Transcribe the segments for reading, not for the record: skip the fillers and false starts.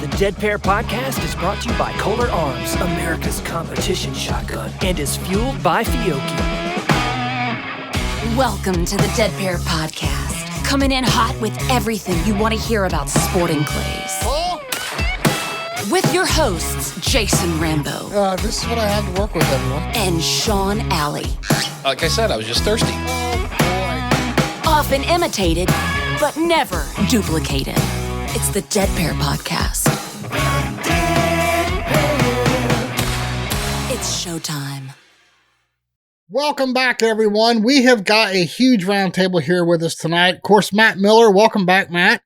The Dead Pair Podcast is brought to you by Kolar Arms, America's competition shotgun, and is fueled by Fiocchi. Welcome to the Dead Pair Podcast, coming in hot with everything you want to hear about sporting clays. With your hosts, Jason Rambo. This is what I have to work with, everyone. And Sean Alley. Like I said, I was just thirsty. Oh, boy. Often imitated, but never duplicated. It's the Dead Pair Podcast. It's showtime. Welcome back, everyone. We have got a huge roundtable here with us tonight. Of course, Matt Miller. Welcome back, Matt.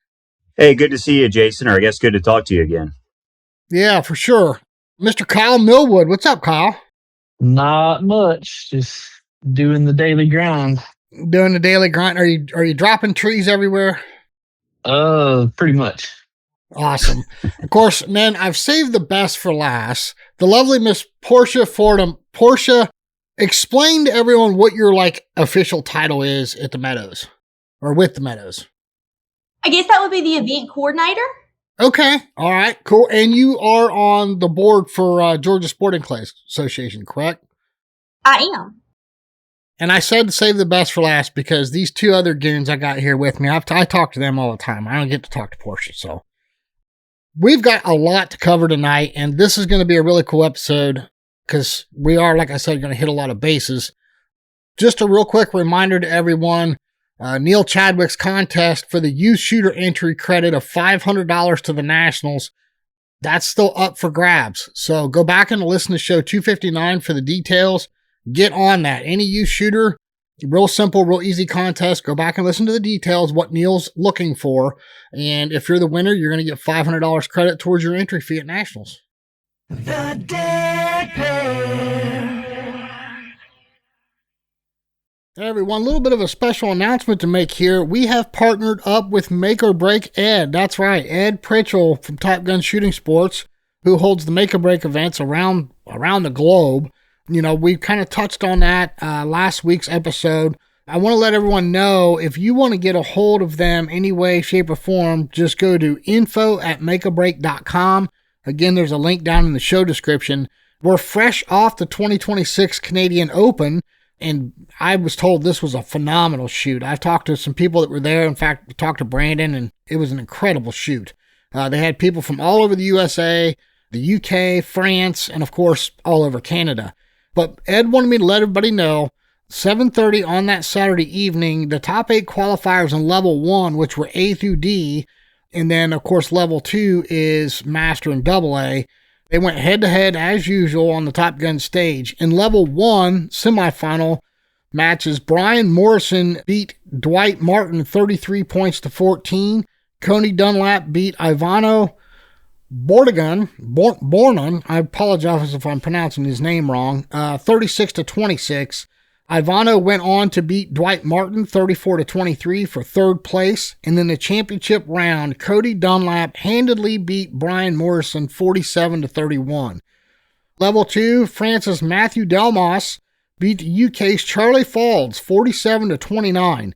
Hey, good to see you, Jason, or I guess good to talk to you again. Yeah, for sure. Mr. Kyle Millwood. What's up, Kyle? Not much. Just doing the daily grind. Doing the daily grind. Are you dropping trees everywhere? Pretty much. Awesome. Of course, man, I've saved the best for last. The lovely Miss Portia Fordham. Portia, explain to everyone what your official title is at the Meadows or with the Meadows. I guess that would be the event coordinator. Okay. All right. Cool. And you are on the board for Georgia Sporting Clays Association, correct? I am. And I said to save the best for last because these two other goons I got here with me, I talk to them all the time. I don't get to talk to Portia. So we've got a lot to cover tonight, and this is going to be a really cool episode because we are, like I said, going to hit a lot of bases. Just a real quick reminder to everyone, Neil Chadwick's contest for the youth shooter entry credit of $500 to the Nationals, that's still up for grabs. So go back and listen to show 259 for the details. Get on that. Any youth shooter, real simple, real easy contest. Go back and listen to the details, what Neil's looking for. And if you're the winner, you're going to get $500 credit towards your entry fee at Nationals. The Dead Pair. Hey everyone, a little bit of a special announcement to make here. We have partnered up with Make or Break Ed. That's right, Ed Pritchell from Top Gun Shooting Sports, who holds the Make or Break events around the globe. You know, we kind of touched on that last week's episode. I want to let everyone know if you want to get a hold of them any way, shape, or form, just go to info@makeorbreak.com. Again, there's a link down in the show description. We're fresh off the 2026 Canadian Open, and I was told this was a phenomenal shoot. I've talked to some people that were there. In fact, talked to Brandon, and it was an incredible shoot. They had people from all over the USA, the UK, France, and of course, all over Canada. But Ed wanted me to let everybody know, 7:30 on that Saturday evening, the top 8 qualifiers in level 1, which were A through D, and then, of course, level 2 is Master and Double A. They went head-to-head, as usual, on the Top Gun stage. In level 1, semifinal matches, Brian Morrison beat Dwight Martin 33 points to 14. Coney Dunlap beat Ivano Bornon, I apologize if I'm pronouncing his name wrong, 36 to 26. Ivano went on to beat Dwight Martin 34 to 23 for third place. And then the championship round, Cody Dunlap handedly beat Brian Morrison 47 to 31. Level 2, France's Matthew Delmas beat the UK's Charlie Faulds 47 to 29.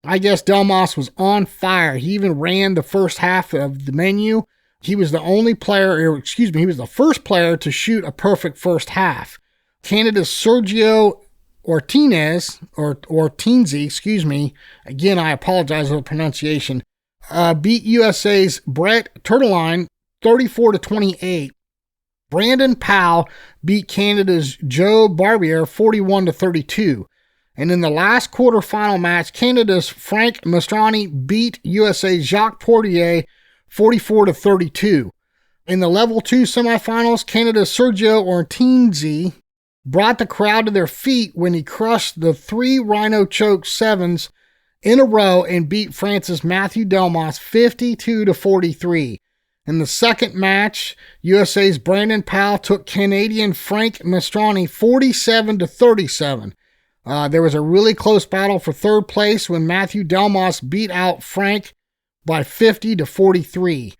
I guess Delmas was on fire. He even ran the first half of the menu. He was the only player, he was the first player to shoot a perfect first half. Canada's Sergio Ortinez, again, I apologize for the pronunciation, beat USA's Brett Turtleline 34 to 28. Brandon Powell beat Canada's Joe Barbier 41 to 32. And in the last quarterfinal match, Canada's Frank Mastrani beat USA's Jacques Portier 44 to 32. In the level 2 semifinals, Canada's Sergio Ortinzi brought the crowd to their feet when he crushed the 3 Rhino Choke 7s in a row and beat France's Matthew Delmas 52 to 43. In the second match, USA's Brandon Powell took Canadian Frank Mastrani 47 to 37. There was a really close battle for third place when Matthew Delmas beat out Frank by 50 to 43.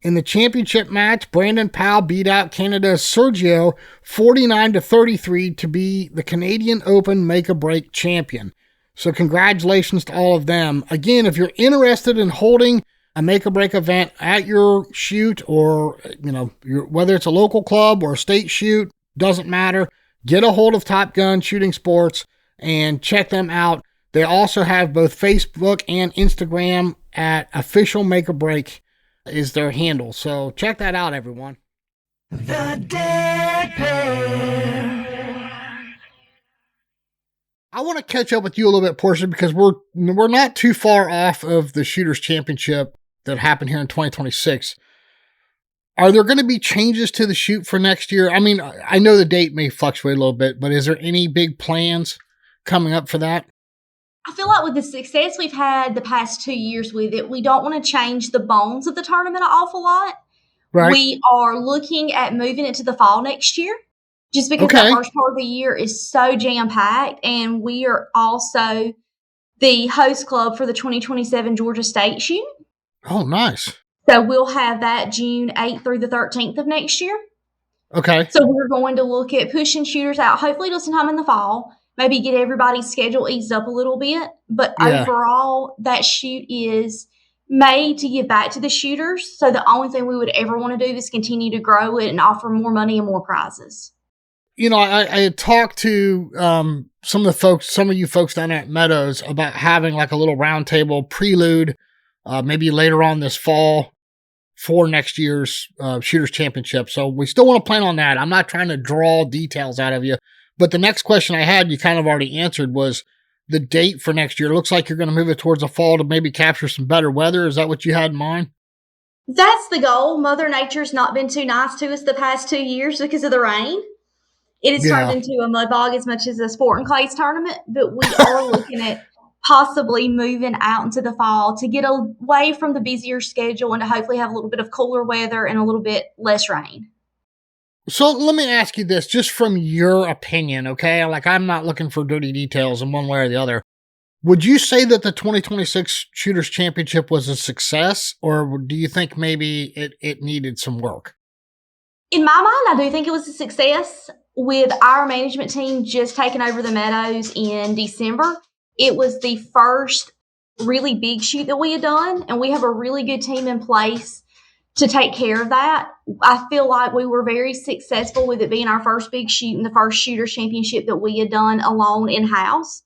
In the championship match, Brandon Powell beat out Canada's Sergio 49 to 33 to be the Canadian Open Make-A-Break champion. So congratulations to all of them. Again, if you're interested in holding a make or break event at your shoot, or whether it's a local club or a state shoot, doesn't matter. Get a hold of Top Gun Shooting Sports and check them out. They also have both Facebook and Instagram at Official Make or Break is their handle. So check that out, everyone. The Dead Pair. I want to catch up with you a little bit, Portia, because we're not too far off of the Shooters Championship that happened here in 2026. Are there going to be changes to the shoot for next year? I mean, I know the date may fluctuate a little bit, but is there any big plans coming up for that? I feel like with the success we've had the past 2 years with it, we don't want to change the bones of the tournament an awful lot. Right. We are looking at moving it to the fall next year, just because Okay. the first part of the year is so jam-packed, and we are also the host club for the 2027 Georgia State shoot. Oh, nice. So we'll have that June 8th through the 13th of next year. Okay. So we're going to look at pushing shooters out, hopefully to sometime in the fall, maybe get everybody's schedule eased up a little bit. But Yeah. overall, that shoot is made to give back to the shooters. So the only thing we would ever want to do is continue to grow it and offer more money and more prizes. I had talked to some of you folks down at Meadows about having like a little roundtable prelude, maybe later on this fall for next year's Shooters Championship. So we still want to plan on that. I'm not trying to draw details out of you, but the next question I had, you kind of already answered, was the date for next year. It looks like you're going to move it towards the fall to maybe capture some better weather. Is that what you had in mind? That's the goal. Mother Nature's not been too nice to us the past 2 years because of the rain. It has turned into a mud bog as much as a sport and clays tournament, but we are looking at possibly moving out into the fall to get away from the busier schedule and to hopefully have a little bit of cooler weather and a little bit less rain. So let me ask you this, just from your opinion, okay? Like, I'm not looking for dirty details in one way or the other. Would you say that the 2026 Shooters Championship was a success, or do you think maybe it needed some work? In my mind, I do think it was a success. With our management team just taking over the Meadows in December, it was the first really big shoot that we had done, and we have a really good team in place to take care of that. I feel like we were very successful with it being our first big shoot and the first Shooters Championship that we had done alone in-house.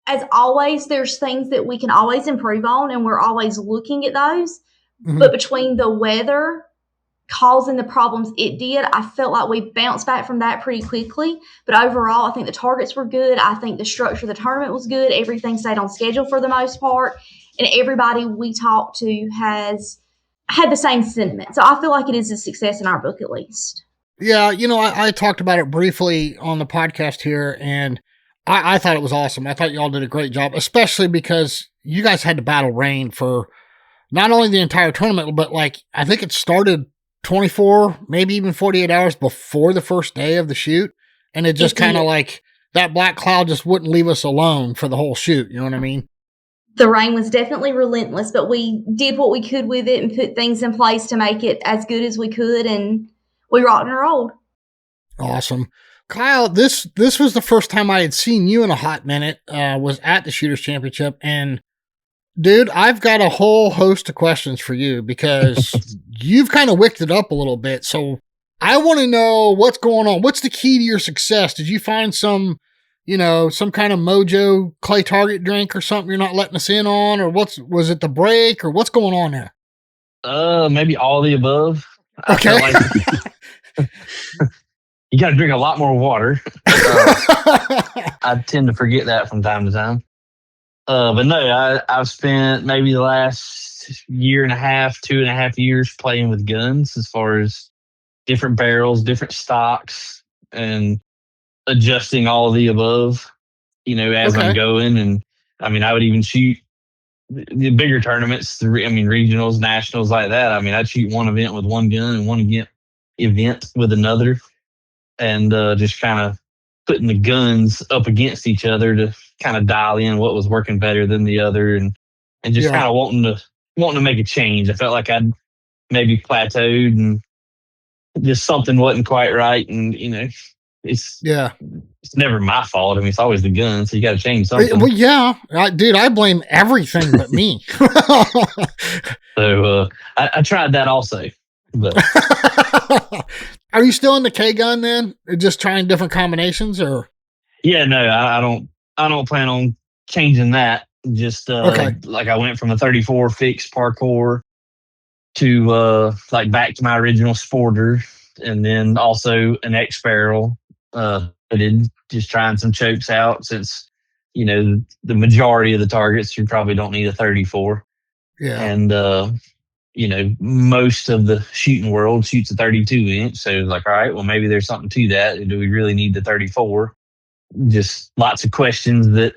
As always, there's things that we can always improve on, and we're always looking at those. Mm-hmm. But between the weather causing the problems it did, I felt like we bounced back from that pretty quickly. But overall, I think the targets were good. I think the structure of the tournament was good. Everything stayed on schedule for the most part. And everybody we talked to has had the same sentiment. So I feel like it is a success in our book, at least. Yeah, I talked about it briefly on the podcast here, and I thought it was awesome. I thought y'all did a great job, especially because you guys had to battle rain for not only the entire tournament, but like, I think it started 24, maybe even 48 hours before the first day of the shoot. And it just kind of like that black cloud just wouldn't leave us alone for the whole shoot. You know what I mean? The rain was definitely relentless, but we did what we could with it and put things in place to make it as good as we could. And we rocked and rolled. Awesome. Kyle, this was the first time I had seen you in a hot minute, was at the Shooters Championship. And dude, I've got a whole host of questions for you because you've kind of wicked it up a little bit. So I want to know what's going on. What's the key to your success? Did you find some kind of mojo clay target drink or something you're not letting us in on? Or was it the break, or what's going on there? Maybe all the above. Okay. You got to drink a lot more water. I tend to forget that from time to time. But no, I've spent maybe the last year and a half, 2.5 years playing with guns as far as different barrels, different stocks, and adjusting all of the above, as I'm going. And I mean, I would even shoot the bigger tournaments, regionals, nationals like that. I mean, I'd shoot one event with one gun and one event with another, and just kind of putting the guns up against each other to kind of dial in what was working better than the other, and just kind of wanting to make a change. I felt like I'd maybe plateaued and just something wasn't quite right. And, it's Yeah. it's never my fault. I mean, it's always the gun, so you got to change something. Well, yeah, dude, I blame everything but me. So I tried that also, but Are you still in the K gun then? Or just trying different combinations, or? yeah, no, I don't plan on changing that. Just Okay. like I went from a 34 fixed parkour to like back to my original sporter, and then also an X barrel. I did just trying some chokes out since the majority of the targets you probably don't need a 34, Yeah. and most of the shooting world shoots a 32 inch. So like, all right, well maybe there's something to that. Do we really need the 34? Just lots of questions that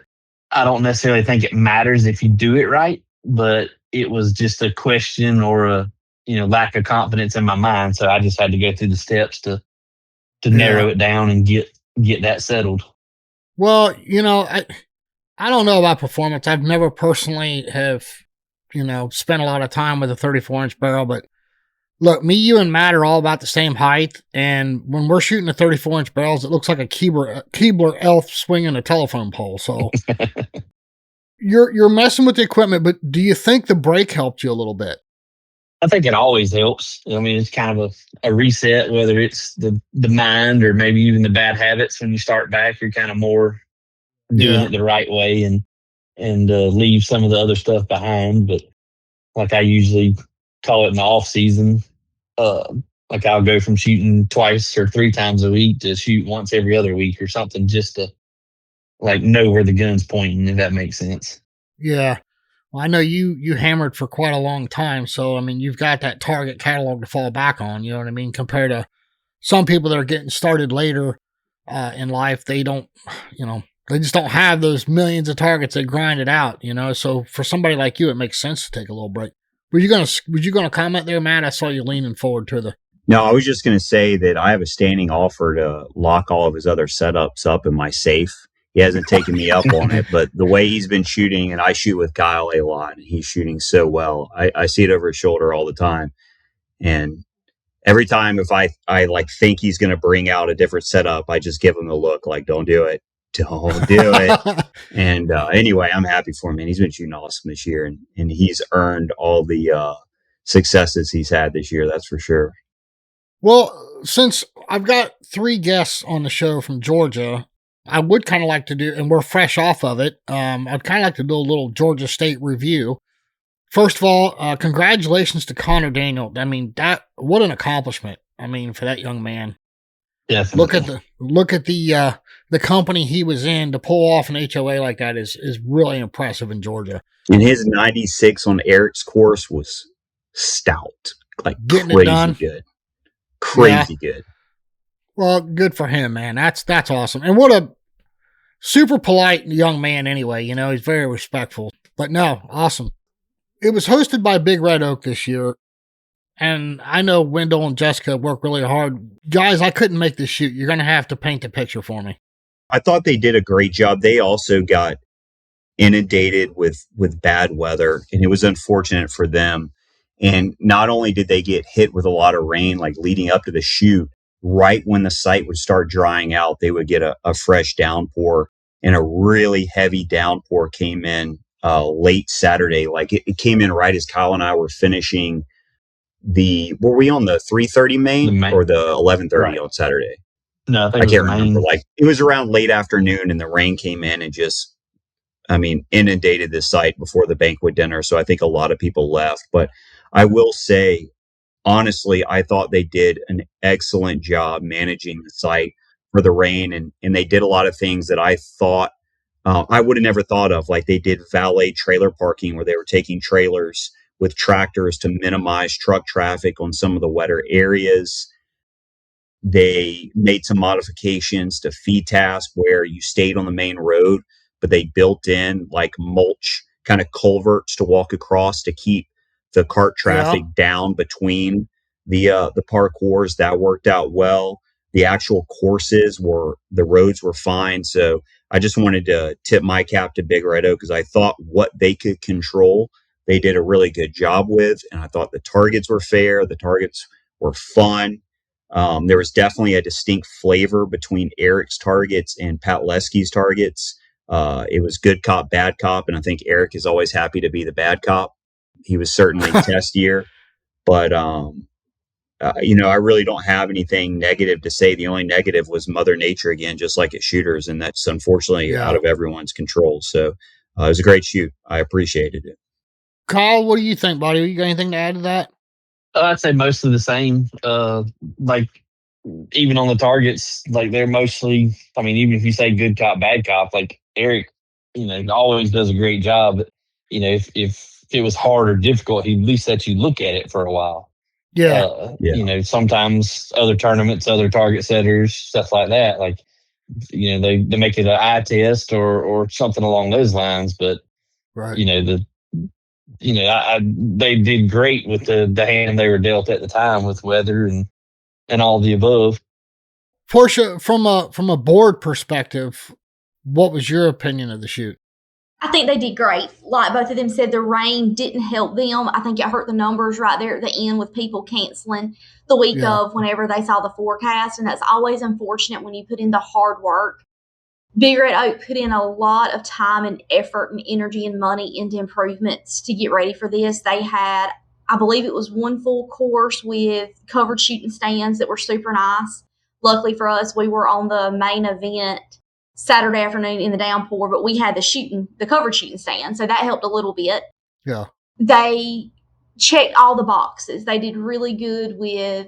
I don't necessarily think it matters if you do it right, but it was just a question or a lack of confidence in my mind. So I just had to go through the steps to narrow it down and get that settled. Well, I don't know about performance. I've never personally have, spent a lot of time with a 34-inch barrel, but look, me, you, and Matt are all about the same height. And when we're shooting the 34-inch barrels, it looks like a Keebler elf swinging a telephone pole. So you're messing with the equipment, but do you think the break helped you a little bit? I think it always helps. I mean, it's kind of a reset, whether it's the mind or maybe even the bad habits. When you start back, you're kind of more doing it the right way and leave some of the other stuff behind. But like I usually call it in the off season, like I'll go from shooting twice or 3 times a week to shoot once every other week or something, just to like know where the gun's pointing, if that makes sense. Yeah. Well, I know you hammered for quite a long time, so I mean, you've got that target catalog to fall back on. You know what I mean? Compared to some people that are getting started later in life, they don't, they just don't have those millions of targets. They grind it out, So for somebody like you, it makes sense to take a little break. Were you gonna comment there, Matt? I saw you leaning forward to the. No, I was just going to say that I have a standing offer to lock all of his other setups up in my safe. He hasn't taken me up on it, but the way he's been shooting, and I shoot with Kyle a lot, and he's shooting so well. I see it over his shoulder all the time. And every time if I like think he's going to bring out a different setup, I just give him a look like, don't do it. Don't do it. And anyway, I'm happy for him, man. He's been shooting awesome this year, and he's earned all the successes he's had this year. That's for sure. Well, since I've got 3 guests on the show from Georgia, I would kind of like to do, and we're fresh off of it, I'd kind of like to do a little Georgia State review. First of all, congratulations to Connor Daniel. I mean, what an accomplishment. I mean, for that young man. Definitely. Look at the company he was in to pull off an HOA like that is really impressive in Georgia. And his 96 on Eric's course was stout, like getting crazy it done. Good. Crazy good. Well, good for him, man. That's awesome. And what a super polite young man anyway. He's very respectful. But no, awesome. It was hosted by Big Red Oak this year. And I know Wendell and Jessica worked really hard. Guys, I couldn't make this shoot. You're going to have to paint the picture for me. I thought they did a great job. They also got inundated with bad weather, and it was unfortunate for them. And not only did they get hit with a lot of rain, like leading up to the shoot, right when the site would start drying out, they would get a fresh downpour, and a really heavy downpour came in late Saturday. Like it came in right as Kyle and I were finishing were we on the 3:30 main or the 11:30 on Saturday? No, I can't remember. Like it was around late afternoon, and the rain came in and just, inundated the site before the banquet dinner. So I think a lot of people left. But I will say, honestly, I thought they did an excellent job managing the site for the rain, and they did a lot of things that I thought I would have never thought of. Like they did valet trailer parking, where they were taking trailers with tractors to minimize truck traffic on some of the wetter areas. They made some modifications to feed task where you stayed on the main road, but they built in like mulch kind of culverts to walk across to keep the cart traffic down between the parkours. That worked out well. The actual the roads were fine. So I just wanted to tip my cap to Big Red Oak, because I thought what they could control, they did a really good job with. And I thought the targets were fair. The targets were fun. There was definitely a distinct flavor between Eric's targets and Pat Lesky's targets. It was good cop, bad cop, and I think Eric is always happy to be the bad cop. He was certainly testier, but I really don't have anything negative to say. The only negative was Mother Nature again, just like at shooters, and that's unfortunately out of everyone's control. So it was a great shoot. I appreciated it. Kyle, what do you think, buddy? You got anything to add to that? I'd say mostly the same. Like even on the targets, like they're mostly. I mean, even if you say good cop, bad cop, like Eric, always does a great job. But, if it was hard or difficult, he'd at least let you look at it for a while. Sometimes other tournaments, other target setters, stuff like that, like, they make it an eye test or something along those lines. But, they did great with the hand they were dealt at the time with weather and all the above. Portia, from a board perspective, what was your opinion of the shoot? I think they did great. Like both of them said, the rain didn't help them. I think it hurt the numbers right there at the end with people canceling the week of whenever they saw the forecast. And that's always unfortunate when you put in the hard work. Big Red Oak put in a lot of time and effort and energy and money into improvements to get ready for this. They had, I believe it was one full course with covered shooting stands that were super nice. Luckily for us, we were on the main event Saturday afternoon in the downpour, but we had the covered shooting stand, so that helped a little bit. Yeah. They checked all the boxes. They did really good with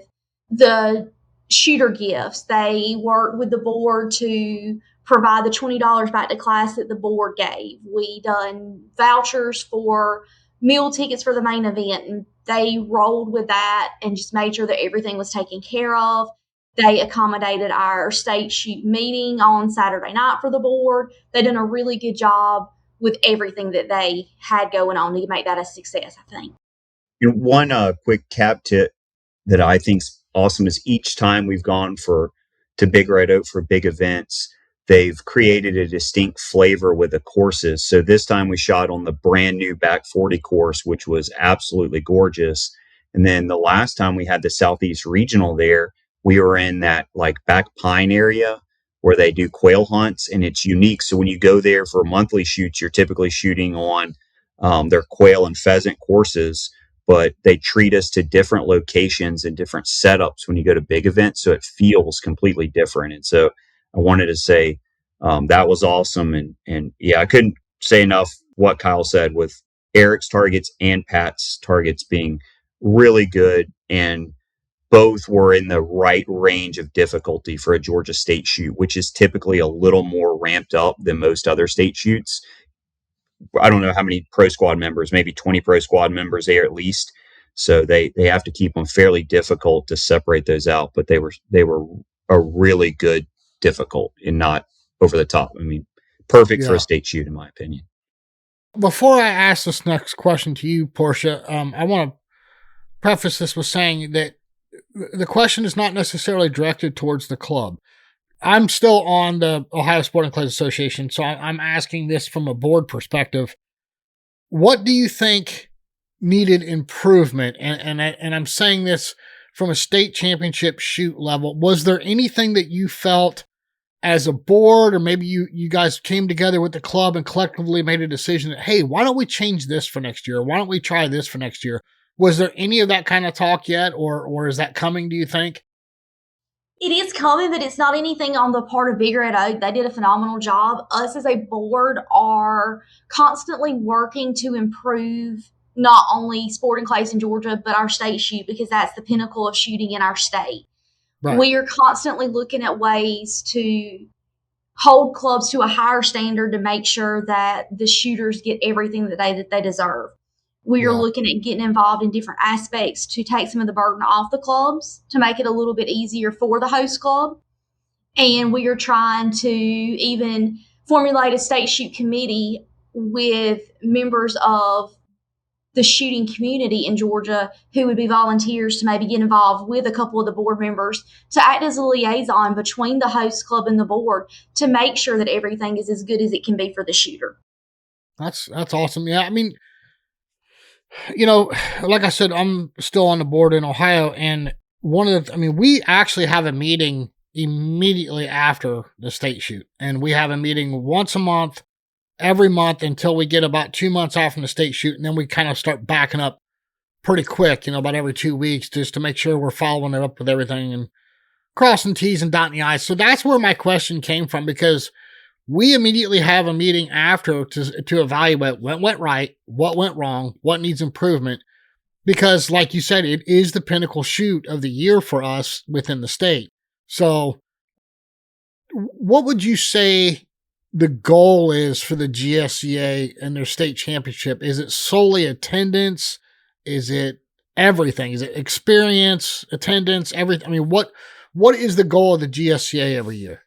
the shooter gifts. They worked with the board to provide the $20 back to class that the board gave. We done vouchers for meal tickets for the main event, and they rolled with that and just made sure that everything was taken care of. They accommodated our state shoot meeting on Saturday night for the board. They done a really good job with everything that they had going on to make that a success, I think. One quick cap tip that I think's awesome is each time we've gone to Big Red Oak for big events, they've created a distinct flavor with the courses. So this time we shot on the brand new back 40 course, which was absolutely gorgeous. And then the last time we had the Southeast Regional there, we were in that like back pine area where they do quail hunts, and it's unique. So when you go there for monthly shoots, you're typically shooting on their quail and pheasant courses, but they treat us to different locations and different setups when you go to big events. So it feels completely different. And so I wanted to say that was awesome. And yeah, I couldn't say enough what Kyle said with Eric's targets and Pat's targets being really good, and both were in the right range of difficulty for a Georgia State shoot, which is typically a little more ramped up than most other state shoots. I don't know how many pro squad members, maybe 20 pro squad members there at least. So they have to keep them fairly difficult to separate those out, but they were a really good difficult and not over the top. I mean, perfect for a state shoot, in my opinion. Before I ask this next question to you, Portia, I want to preface this with saying that the question is not necessarily directed towards the club. I'm still on the Ohio Sporting Clays Association, so I'm asking this from a board perspective. What do you think needed improvement? And I'm saying this from a state championship shoot level. Was there anything that you felt as a board, or maybe you guys came together with the club and collectively made a decision that, hey, why don't we change this for next year? Why don't we try this for next year? Was there any of that kind of talk yet, or is that coming, do you think? It is coming, but it's not anything on the part of Big Red Oak. They did a phenomenal job. Us as a board are constantly working to improve not only sporting clays in Georgia, but our state shoot, because that's the pinnacle of shooting in our state. Right. We are constantly looking at ways to hold clubs to a higher standard to make sure that the shooters get everything that they deserve. We are looking at getting involved in different aspects to take some of the burden off the clubs, to make it a little bit easier for the host club. And we are trying to even formulate a state shoot committee with members of the shooting community in Georgia who would be volunteers to maybe get involved with a couple of the board members to act as a liaison between the host club and the board to make sure that everything is as good as it can be for the shooter. That's awesome. Yeah, I mean, you know, like I said, I'm still on the board in Ohio, and we actually have a meeting immediately after the state shoot, and we have a meeting once a month, every month until we get about 2 months out from the state shoot. And then we kind of start backing up pretty quick, about every 2 weeks, just to make sure we're following it up with everything and crossing T's and dotting the I's. So that's where my question came from, because we immediately have a meeting after to evaluate what went right, what went wrong, what needs improvement. Because like you said, it is the pinnacle shoot of the year for us within the state. So what would you say the goal is for the GSCA and their state championship? Is it solely attendance? Is it everything? Is it experience, attendance, everything? What is the goal of the GSCA every year?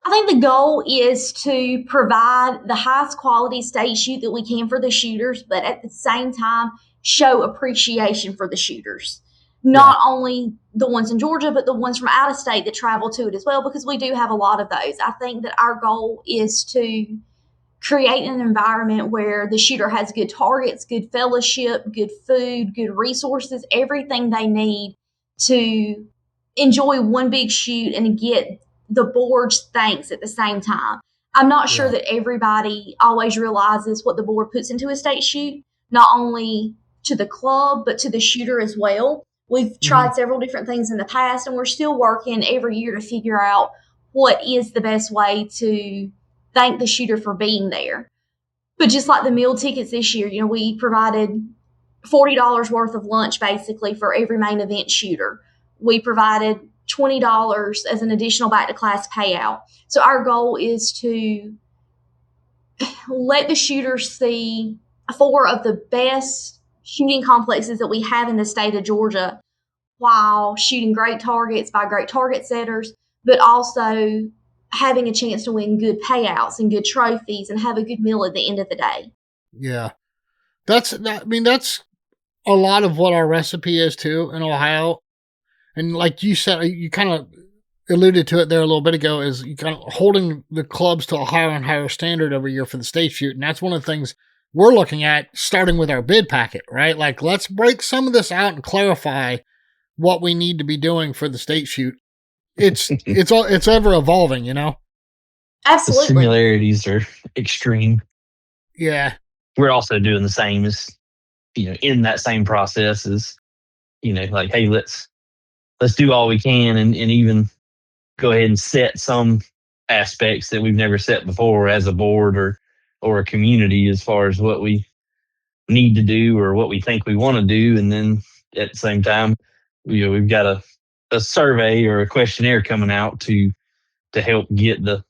I think the goal is to provide the highest quality state shoot that we can for the shooters, but at the same time, show appreciation for the shooters. Not only the ones in Georgia, but the ones from out of state that travel to it as well, because we do have a lot of those. I think that our goal is to create an environment where the shooter has good targets, good fellowship, good food, good resources, everything they need to enjoy one big shoot and get the board's thanks at the same time. I'm not sure that everybody always realizes what the board puts into a state shoot, not only to the club, but to the shooter as well. We've tried several different things in the past, and we're still working every year to figure out what is the best way to thank the shooter for being there. But just like the meal tickets this year, we provided $40 worth of lunch basically for every main event shooter. We provided $20 as an additional back to class payout. So our goal is to let the shooters see 4 of the best shooting complexes that we have in the state of Georgia, while shooting great targets by great target setters, but also having a chance to win good payouts and good trophies and have a good meal at the end of the day. Yeah. That's a lot of what our recipe is too in Ohio. And like you said, you kind of alluded to it there a little bit ago, is you kind of holding the clubs to a higher and higher standard every year for the state shoot. And that's one of the things we're looking at, starting with our bid packet, right? Like, let's break some of this out and clarify what we need to be doing for the state shoot. It's ever evolving, Absolutely. The similarities are extreme. Yeah. We're also doing the same as, in that same process as, like, hey, let's do all we can and even go ahead and set some aspects that we've never set before as a board or a community, as far as what we need to do or what we think we want to do. And then at the same time, we've got a survey or a questionnaire coming out to help get the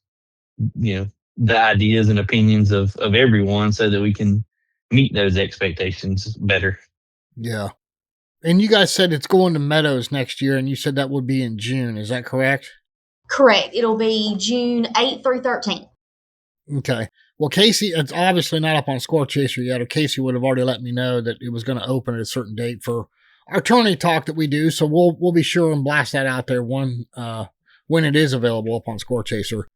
ideas and opinions of everyone, so that we can meet those expectations better. Yeah. And you guys said it's going to Meadows next year, and you said that would be in June. Is that correct? Correct. It'll be June 8th through 13th. Okay. Well, Casey, it's obviously not up on Score Chaser yet, or Casey would have already let me know that it was going to open at a certain date for our tourney talk that we do. So we'll be sure and blast that out there when it is available up on Score Chaser.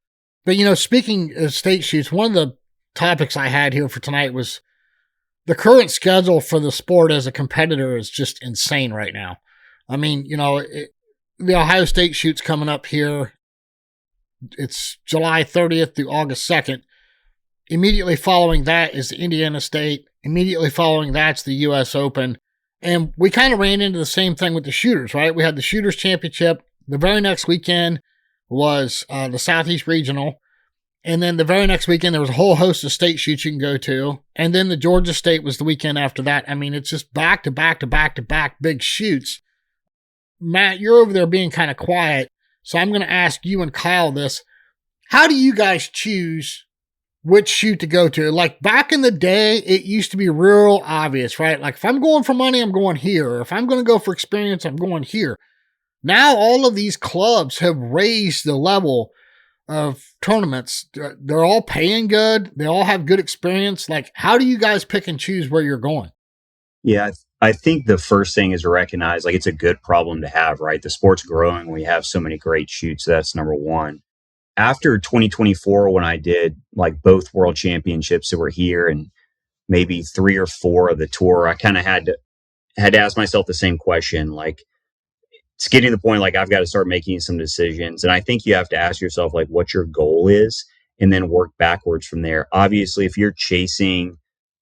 But, speaking of state shoots, one of the topics I had here for tonight was the current schedule for the sport as a competitor is just insane right now. I mean, the Ohio State shoot's coming up here. It's July 30th through August 2nd. Immediately following that is the Indiana State. Immediately following that's the U.S. Open. And we kind of ran into the same thing with the shooters, right? We had the Shooters Championship. The very next weekend was the Southeast Regional. And then the very next weekend, there was a whole host of state shoots you can go to. And then the Georgia State was the weekend after that. I mean, it's just back to back to back to back big shoots. Matt, you're over there being kind of quiet. So I'm going to ask you and Kyle this. How do you guys choose which shoot to go to? Like, back in the day, it used to be real obvious, right? Like, if I'm going for money, I'm going here. Or if I'm going to go for experience, I'm going here. Now, all of these clubs have raised the level of tournaments. They're all paying good. They all have good experience. Like, how do you guys pick and choose where you're going? Yeah, I think the first thing is to recognize, like, it's a good problem to have, right? The sport's growing. We have so many great shoots. That's number one. After 2024, when I did like both world championships that were here and maybe 3 or 4 of the tour, I kind of had to ask myself the same question. Like, it's getting to the point like I've got to start making some decisions. And I think you have to ask yourself like what your goal is and then work backwards from there. Obviously, if you're chasing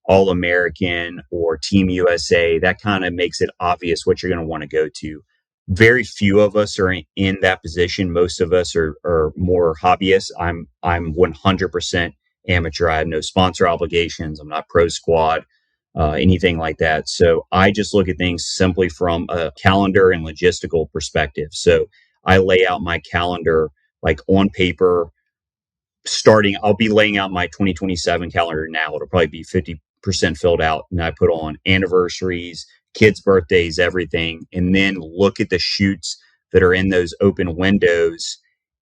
All American or Team USA, that kind of makes it obvious what you're going to want to go to. Very few of us are in that position. Most of us are more hobbyists. I'm 100% amateur. I have no sponsor obligations. I'm not pro squad, anything like that. So I just look at things simply from a calendar and logistical perspective. So I lay out my calendar like on paper, I'll be laying out my 2027 calendar now. It'll probably be 50% filled out. And I put on anniversaries, kids' birthdays, everything, and then look at the shoots that are in those open windows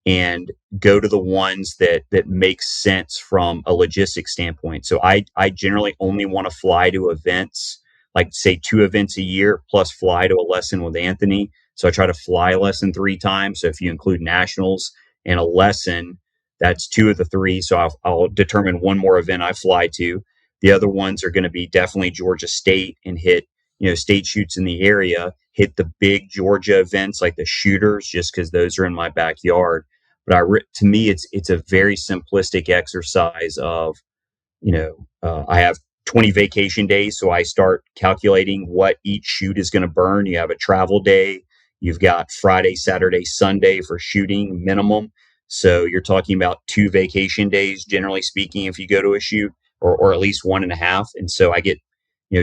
and go to the ones that make sense from a logistics standpoint. So I generally only want to fly to events, like say 2 events a year plus fly to a lesson with Anthony. So I try to fly a lesson 3 times. So if you include nationals and a lesson, that's 2 of the 3. So I'll determine one more event I fly to. The other ones are going to be definitely Georgia State and hit, state shoots in the area, hit the big Georgia events like the shooters, just because those are in my backyard. But to me, it's a very simplistic exercise of, I have 20 vacation days. So I start calculating what each shoot is going to burn. You have a travel day. You've got Friday, Saturday, Sunday for shooting minimum. So you're talking about 2 vacation days, generally speaking, if you go to a shoot, or at least 1.5. And so I get,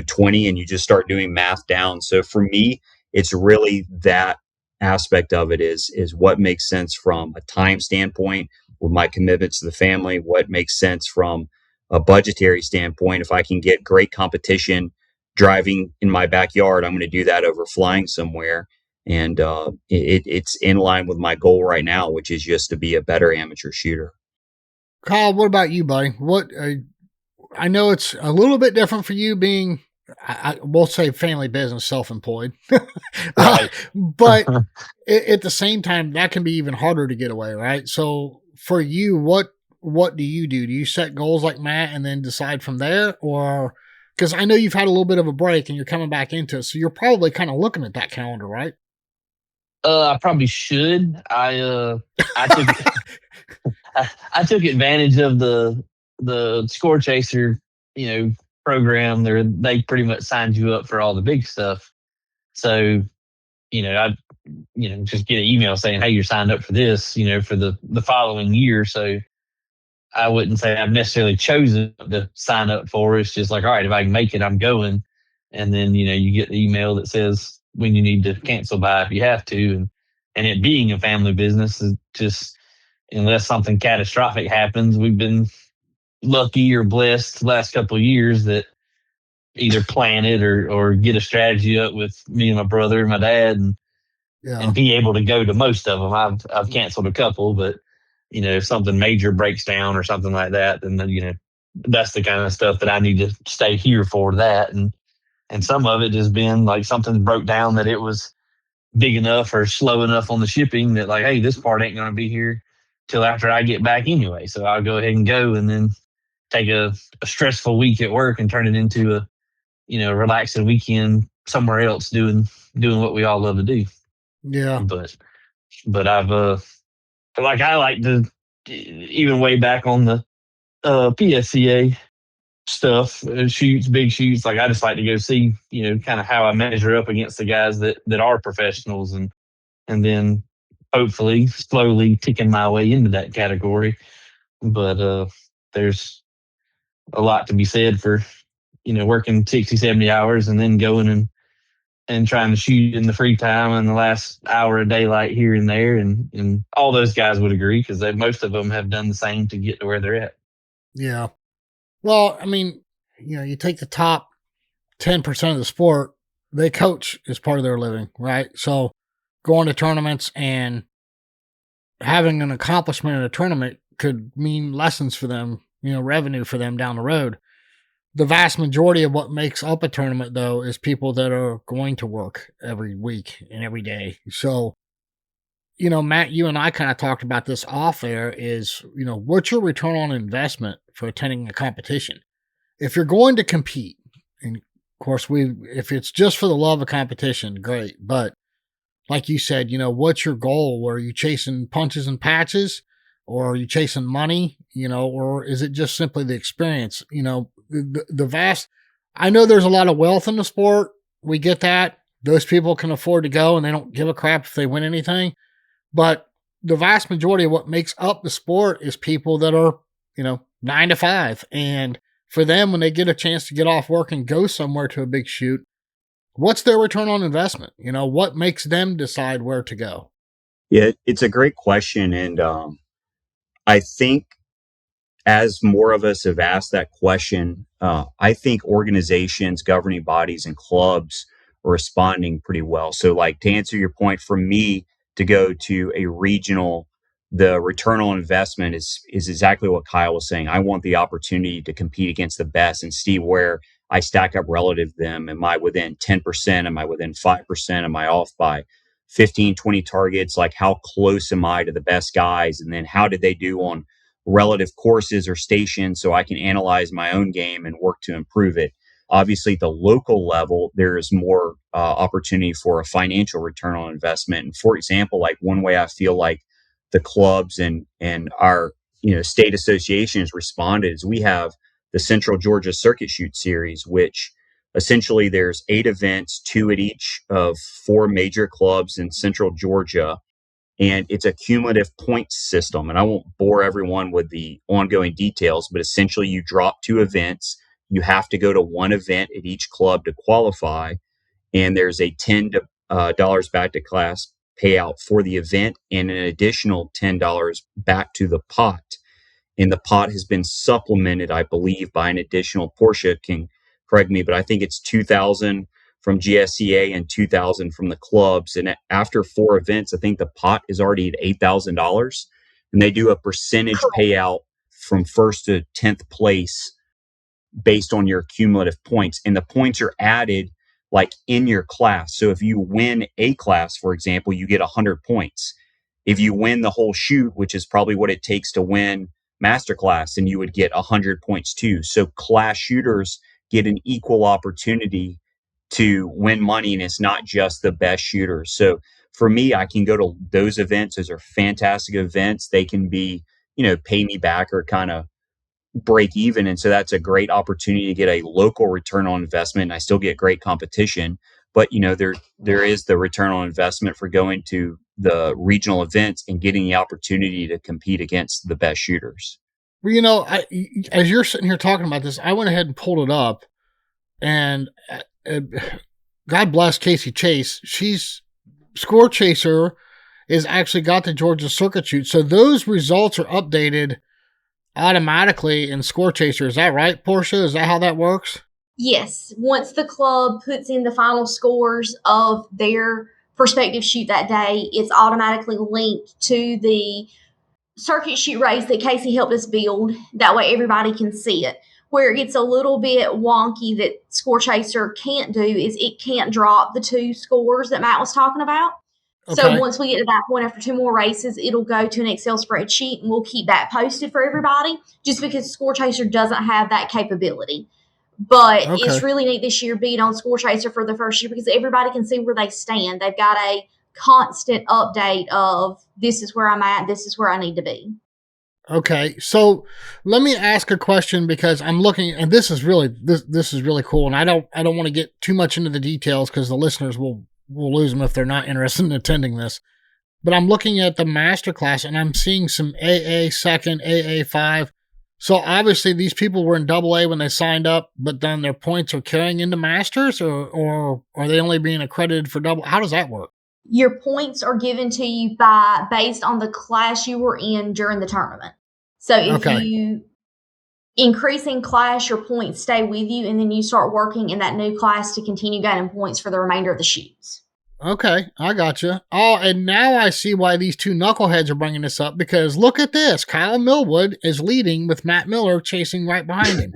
20, and you just start doing math down. So for me, it's really that aspect of it is what makes sense from a time standpoint with my commitments to the family, what makes sense from a budgetary standpoint. If I can get great competition driving in my backyard, I'm going to do that over flying somewhere. And it's in line with my goal right now, which is just to be a better amateur shooter. Kyle, what about you, buddy? I know it's a little bit different for you being, I will say, family business, self-employed. Right. But at the same time, that can be even harder to get away, right? So for you, what do you do? Do you set goals like Matt and then decide from there? Or, because I know you've had a little bit of a break and you're coming back into it, so you're probably kind of looking at that calendar, right? I probably should. I took I took advantage of the Score Chaser, program. They pretty much signed you up for all the big stuff. So, I just get an email saying, "Hey, you're signed up for this," for the following year. So I wouldn't say I've necessarily chosen to sign up for it. It's just like, all right, if I can make it, I'm going. And then, you get the email that says when you need to cancel by if you have to. And it being a family business is just, unless something catastrophic happens, we've been lucky or blessed the last couple of years that either plan it or get a strategy up with me and my brother and my dad and be able to go to most of them. I've canceled a couple, but if something major breaks down or something like that, then that's the kind of stuff that I need to stay here for that. And some of it has been like something broke down that it was big enough or slow enough on the shipping that like, hey, this part ain't going to be here till after I get back anyway. So I'll go ahead and go and then take a stressful week at work and turn it into a, relaxing weekend somewhere else doing what we all love to do. Yeah. But I've, I like to, even way back on the PSCA stuff, shoots, big shoots, like I just like to go see, kind of how I measure up against the guys that are professionals and then hopefully slowly ticking my way into that category. But there's a lot to be said for, working 60, 70 hours and then going and trying to shoot in the free time and the last hour of daylight here and there. And all those guys would agree because most of them have done the same to get to where they're at. Yeah. Well, I mean, you take the top 10% of the sport, they coach as part of their living, right? So going to tournaments and having an accomplishment in a tournament could mean lessons for them, revenue for them down the road. The vast majority of what makes up a tournament, though, is people that are going to work every week and every day. So, Matt, you and I kind of talked about this off air is, what's your return on investment for attending a competition? If you're going to compete, and of course, if it's just for the love of competition, great. But like you said, what's your goal? Are you chasing punches and patches, or are you chasing money, or is it just simply the experience? The vast, I know there's a lot of wealth in the sport. We get that. Those people can afford to go and they don't give a crap if they win anything. But the vast majority of what makes up the sport is people that are, 9 to 5. And for them, when they get a chance to get off work and go somewhere to a big shoot, what's their return on investment? What makes them decide where to go? Yeah, it's a great question. And I think as more of us have asked that question, I think organizations, governing bodies, and clubs are responding pretty well. So, like, to answer your point, for me to go to a regional, the return on investment is exactly what Kyle was saying. I want the opportunity to compete against the best and see where I stack up relative to them. Am I within 10%? Am I within 5%? Am I off by 15, 20 targets? Like, how close am I to the best guys? And then how did they do on relative courses or stations, so I can analyze my own game and work to improve it. Obviously, at the local level, there is more opportunity for a financial return on investment. And for example, like, one way I feel like the clubs and our state associations responded is we have the Central Georgia Circuit Shoot Series, which essentially there's 8 events, 2 at each of 4 major clubs in Central Georgia. And it's a cumulative points system. And I won't bore everyone with the ongoing details, but essentially you drop 2 events. You have to go to 1 event at each club to qualify. And there's a $10 back to class payout for the event and an additional $10 back to the pot. And the pot has been supplemented, I believe, by an additional, Portia can correct me, but I think it's $2,000 from GSCA and $2,000 from the clubs. And after 4 events, I think the pot is already at $8,000. And they do a percentage payout from 1st to 10th place based on your cumulative points. And the points are added like in your class. So if you win a class, for example, you get 100 points. If you win the whole shoot, which is probably what it takes to win masterclass, and you would get 100 points too. So class shooters get an equal opportunity to win money, and it's not just the best shooters. So for me, I can go to those events. Those are fantastic events. They can be, pay me back or kind of break even. And so that's a great opportunity to get a local return on investment. And I still get great competition, but there is the return on investment for going to the regional events and getting the opportunity to compete against the best shooters. Well, as you're sitting here talking about this, I went ahead and pulled it up, and God bless Casey Chase. She's Score Chaser is actually got the Georgia Circuit Shoot. So those results are updated automatically in Score Chaser. Is that right, Portia? Is that how that works? Yes. Once the club puts in the final scores of their prospective shoot that day, it's automatically linked to the circuit shoot race that Casey helped us build. That way everybody can see it. Where it gets a little bit wonky that Score Chaser can't do is it can't drop the 2 scores that Matt was talking about. Okay. So once we get to that point, after 2 more races, it'll go to an Excel spreadsheet, and we'll keep that posted for everybody, just because Score Chaser doesn't have that capability. But It's really neat this year being on Score Chaser for the first year, because everybody can see where they stand. They've got a constant update of, this is where I'm at, this is where I need to be. Okay, so let me ask a question, because I'm looking, and this is really cool, and I don't want to get too much into the details because the listeners will lose them if they're not interested in attending this. But I'm looking at the masterclass, and I'm seeing some AA second, AA 5. So obviously these people were in AA when they signed up, but then their points are carrying into masters, or are they only being accredited for double? How does that work? Your points are given to you based on the class you were in during the tournament. So if you increase in class, your points stay with you, and then you start working in that new class to continue gaining points for the remainder of the shoots. Okay, I gotcha. Oh, and now I see why these 2 knuckleheads are bringing this up, because look at this. Kyle Millwood is leading with Matt Miller chasing right behind him.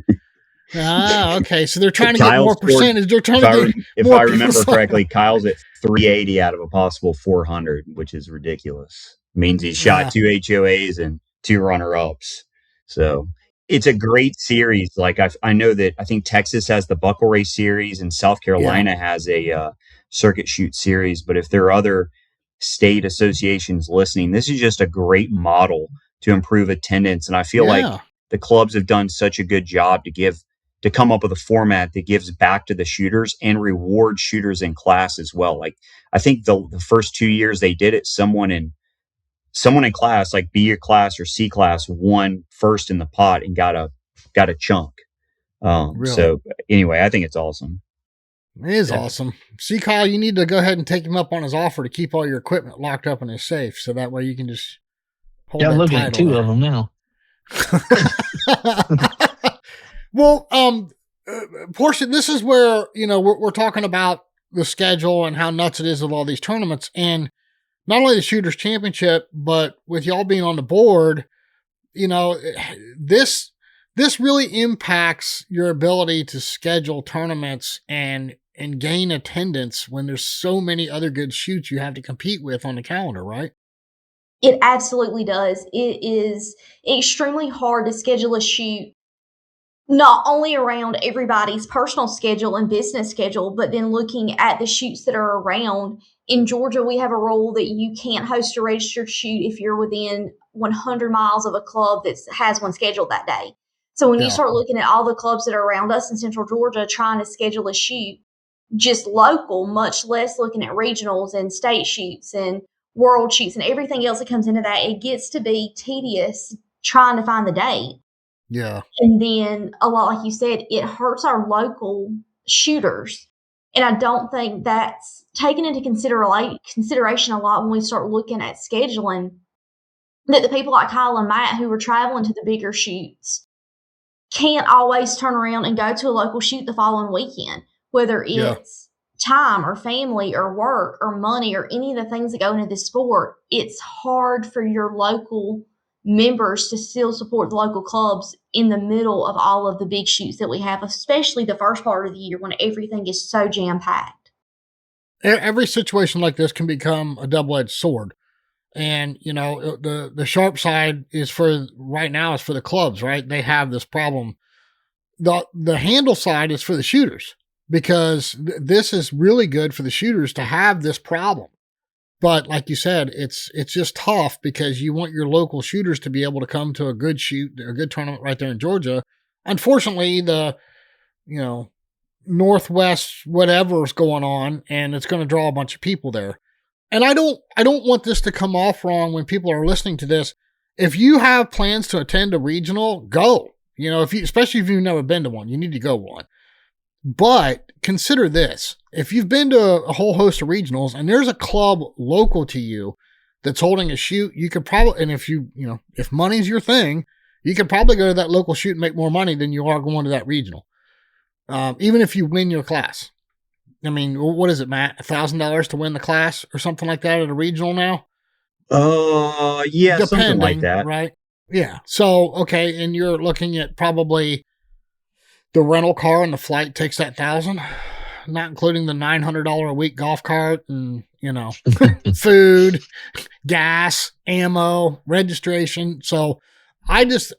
Okay. So they're trying to get more percentage. They're trying to get if I remember correctly, Kyle's at 380 out of a possible 400, which is ridiculous. Means he shot 2 HOAs and 2 runner-ups. So it's a great series. Like I know that I think Texas has the Buckle Race series and South Carolina has a circuit shoot series. But if there are other state associations listening, this is just a great model to improve attendance. And I feel like the clubs have done such a good job to come up with a format that gives back to the shooters and rewards shooters in class as well. Like, I think the first 2 years they did it, someone in class, like B class or C class, won first in the pot and got a chunk. Really? So anyway, I think it's awesome. It is awesome. See, Kyle, you need to go ahead and take him up on his offer to keep all your equipment locked up in his safe, so that way you can just hold I'm that looking at title 2 there. of them now. Well, Portia, this is where, we're talking about the schedule and how nuts it is with all these tournaments. And not only the Shooters Championship, but with y'all being on the board, this really impacts your ability to schedule tournaments and gain attendance when there's so many other good shoots you have to compete with on the calendar, right? It absolutely does. It is extremely hard to schedule a shoot not only around everybody's personal schedule and business schedule, but then looking at the shoots that are around. In Georgia, we have a rule that you can't host a registered shoot if you're within 100 miles of a club that has one scheduled that day. So when you start looking at all the clubs that are around us in Central Georgia trying to schedule a shoot, just local, much less looking at regionals and state shoots and world shoots and everything else that comes into that, it gets to be tedious trying to find the date. Yeah. And then a lot, like you said, it hurts our local shooters. And I don't think that's taken into consideration a lot when we start looking at scheduling, that the people like Kyle and Matt who are traveling to the bigger shoots can't always turn around and go to a local shoot the following weekend, whether it's time or family or work or money or any of the things that go into this sport. It's hard for your local members to still support the local clubs in the middle of all of the big shoots that we have, especially the first part of the year when everything is so jam-packed. Every situation like this can become a double-edged sword. And, the sharp side is for the clubs, right? They have this problem. The handle side is for the shooters, because this is really good for the shooters to have this problem. But like you said, it's just tough because you want your local shooters to be able to come to a good shoot, a good tournament right there in Georgia. Unfortunately, the, Northwest whatever is going on, and it's going to draw a bunch of people there. And I don't want this to come off wrong when people are listening to this. If you have plans to attend a regional, go. Especially if you've never been to one, you need to go one. But consider this. If you've been to a whole host of regionals and there's a club local to you that's holding a shoot, you could probably, and if money's your thing, you could probably go to that local shoot and make more money than you are going to that regional. Even if you win your class. I mean, what is it, Matt? $1,000 to win the class or something like that at a regional now? Yeah, depending, something like that. Right? Yeah. So, okay, and you're looking at probably the rental car and the flight takes that $1,000, not including the $900 a week golf cart and, food, gas, ammo, registration. So I guess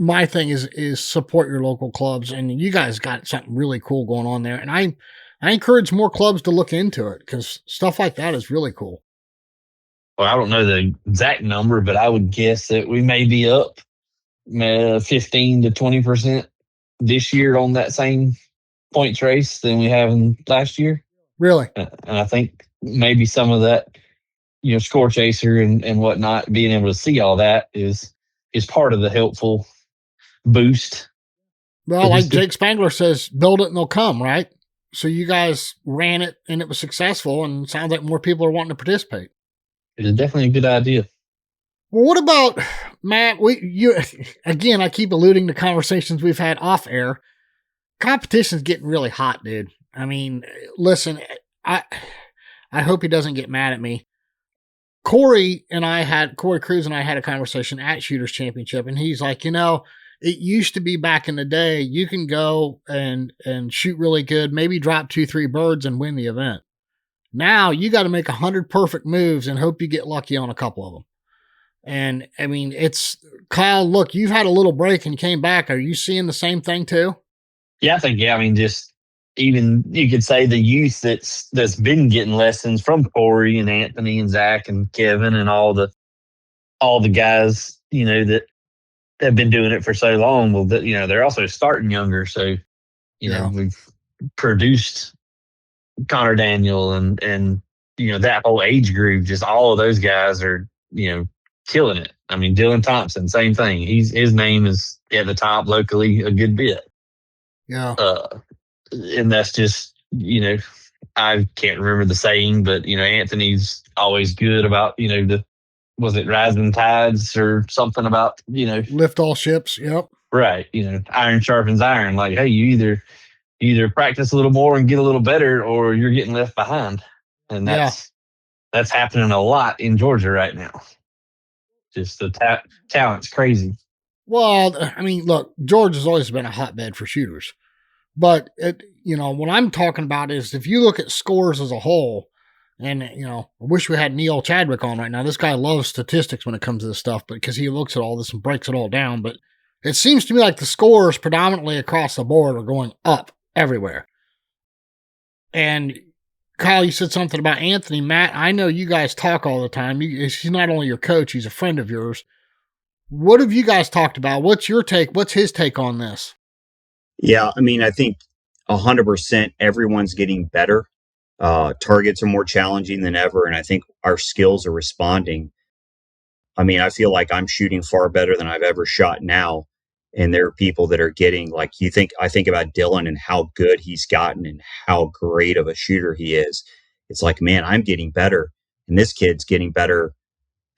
my thing is support your local clubs, and you guys got something really cool going on there. And I encourage more clubs to look into it because stuff like that is really cool. Well, I don't know the exact number, but I would guess that we may be up 15 to 20% this year on that same points race than we have in last year. Really? And I think maybe some of that, score chaser and whatnot, being able to see all that is part of the helpful boost. Well, like Jake Spangler says, build it and they'll come, right? So you guys ran it and it was successful, and it sounds like more people are wanting to participate. It is definitely a good idea. Well, what about, Matt, again, I keep alluding to conversations we've had off air. Competition's getting really hot, dude. I mean, listen, I hope he doesn't get mad at me. Corey Cruz and I had a conversation at Shooters Championship, and he's like, it used to be back in the day, you can go and shoot really good, maybe drop 2-3 birds and win the event. Now you got to make 100 perfect moves and hope you get lucky on a couple of them. And I mean, Kyle, look, you've had a little break and came back. Are you seeing the same thing too? Yeah, I think, I mean, just even you could say the youth that's been getting lessons from Corey and Anthony and Zach and Kevin and all the guys, that have been doing it for so long. Well, they're also starting younger. So, we've produced Connor Daniel and that whole age group, just all of those guys are, killing it. I mean, Dylan Thompson, same thing. His name is at the top locally a good bit. Yeah. And that's just, I can't remember the saying, but, Anthony's always good about, was it rising tides or something about, lift all ships. Yep. Right. Iron sharpens iron. Like, hey, you either practice a little more and get a little better, or you're getting left behind. And that's happening a lot in Georgia right now. Just the talent's crazy. Well, I mean, look, Georgia's always been a hotbed for shooters. But, what I'm talking about is if you look at scores as a whole, and, I wish we had Neil Chadwick on right now. This guy loves statistics when it comes to this stuff, because he looks at all this and breaks it all down. But it seems to me like the scores predominantly across the board are going up everywhere. And Kyle, you said something about Anthony. Matt, I know you guys talk all the time. He's not only your coach, he's a friend of yours. What have you guys talked about? What's your take? What's his take on this? Yeah, I mean, I think 100% everyone's getting better. Targets are more challenging than ever, and I think our skills are responding. I mean, I feel like I'm shooting far better than I've ever shot now. And there are people that are getting, like, I think about Dylan and how good he's gotten and how great of a shooter he is. It's like, man, I'm getting better. And this kid's getting better,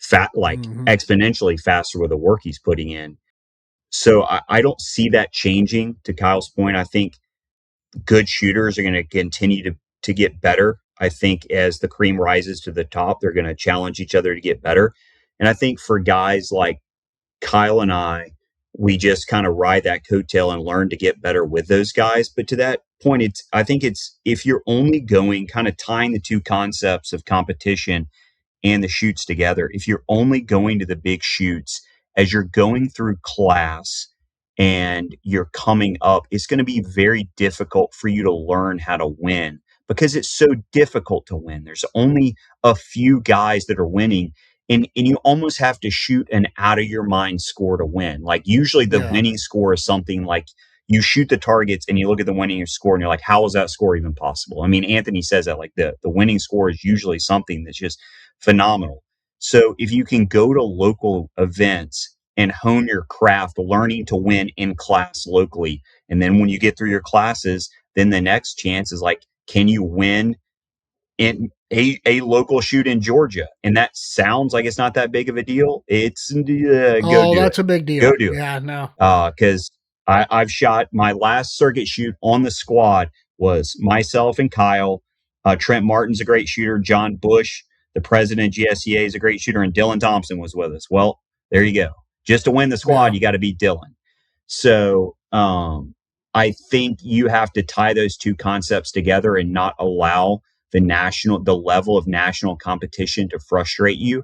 exponentially faster with the work he's putting in. So I don't see that changing. To Kyle's point, I think good shooters are going to continue to get better. I think as the cream rises to the top, they're going to challenge each other to get better. And I think for guys like Kyle and I, we just kind of ride that coattail and learn to get better with those guys. But to that point, I think if you're only going, kind of tying the two concepts of competition and the shoots together, if you're only going to the big shoots as you're going through class and you're coming up, it's going to be very difficult for you to learn how to win, because it's so difficult to win. There's only a few guys that are winning. And you almost have to shoot an out of your mind score to win. Like, usually the winning score is something like you shoot the targets and you look at the winning score and you're like, how is that score even possible? I mean, Anthony says that, like, the winning score is usually something that's just phenomenal. So if you can go to local events and hone your craft, learning to win in class locally, and then when you get through your classes, then the next chance is like, can you win in a local shoot in Georgia? And that sounds like it's not that big of a deal. It's that's a big deal. Go do it. Yeah, no. Because I've shot my last circuit shoot on the squad was myself and Kyle. Trent Martin's a great shooter. John Bush, the president of GSEA, is a great shooter, and Dylan Thompson was with us. Well, there you go. Just to win the squad, you got to beat Dylan. So I think you have to tie those two concepts together and not allow the level of national competition to frustrate you.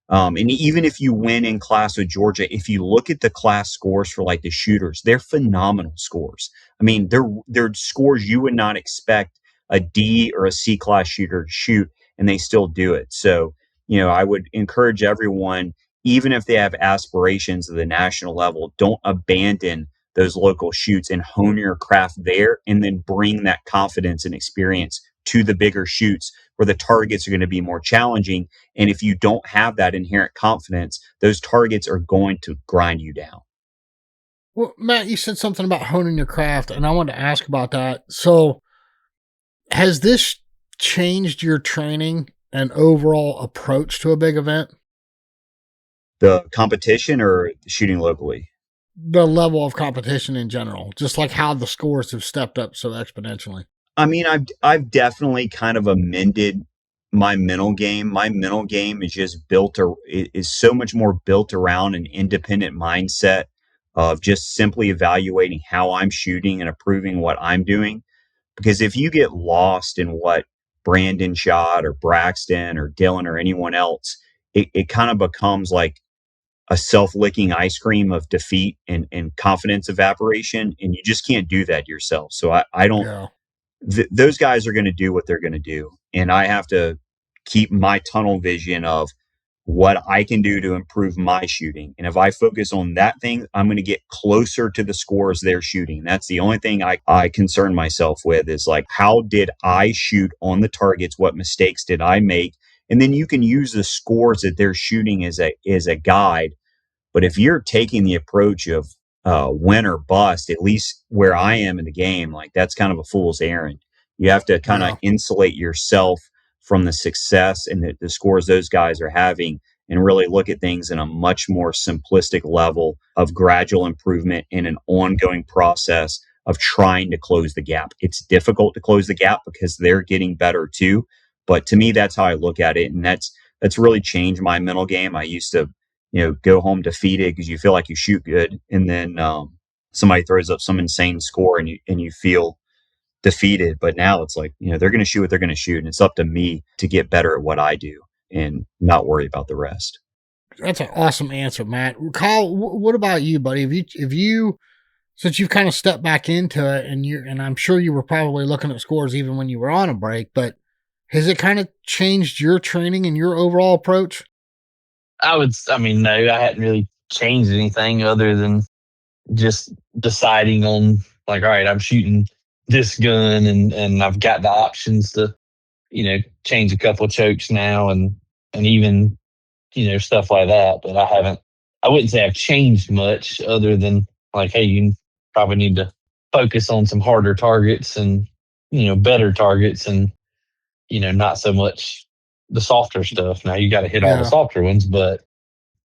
And even if you win in class with Georgia, if you look at the class scores for like the shooters, they're phenomenal scores. I mean, they're scores you would not expect a D or a C class shooter to shoot, and they still do it. So, I would encourage everyone, even if they have aspirations at the national level, don't abandon those local shoots and hone your craft there, and then bring that confidence and experience to the bigger shoots where the targets are going to be more challenging. And if you don't have that inherent confidence, those targets are going to grind you down. Well, Matt, you said something about honing your craft, and I wanted to ask about that. So has this changed your training and overall approach to a big event? The competition or shooting locally? The level of competition in general, just like how the scores have stepped up so exponentially. I mean, I've definitely kind of amended my mental game. My mental game is just is so much more built around an independent mindset of just simply evaluating how I'm shooting and approving what I'm doing. Because if you get lost in what Brandon shot or Braxton or Dylan or anyone else, it kind of becomes like a self-licking ice cream of defeat and confidence evaporation. And you just can't do that yourself. So I don't. Yeah. those guys are going to do what they're going to do. And I have to keep my tunnel vision of what I can do to improve my shooting. And if I focus on that thing, I'm going to get closer to the scores they're shooting. That's the only thing I concern myself with is like, how did I shoot on the targets? What mistakes did I make? And then you can use the scores that they're shooting as a guide. But if you're taking the approach of win or bust, at least where I am in the game, like that's kind of a fool's errand. You have to kind of insulate yourself from the success and the scores those guys are having and really look at things in a much more simplistic level of gradual improvement in an ongoing process of trying to close the gap. It's difficult to close the gap because they're getting better too. But to me, that's how I look at it. And that's really changed my mental game. I used to, go home defeated because you feel like you shoot good. And then somebody throws up some insane score and you feel defeated. But now it's like, they're going to shoot what they're going to shoot. And it's up to me to get better at what I do and not worry about the rest. That's an awesome answer, Matt. Kyle, what about you, buddy? If you since you've kind of stepped back into it and I'm sure you were probably looking at scores even when you were on a break, but has it kind of changed your training and your overall approach? No, I hadn't really changed anything other than just deciding on like, all right, I'm shooting this gun and I've got the options to, change a couple of chokes now and even, stuff like that. But I wouldn't say I've changed much other than like, hey, you probably need to focus on some harder targets and, better targets and, not so much the softer stuff. Now you got to hit all the softer ones, but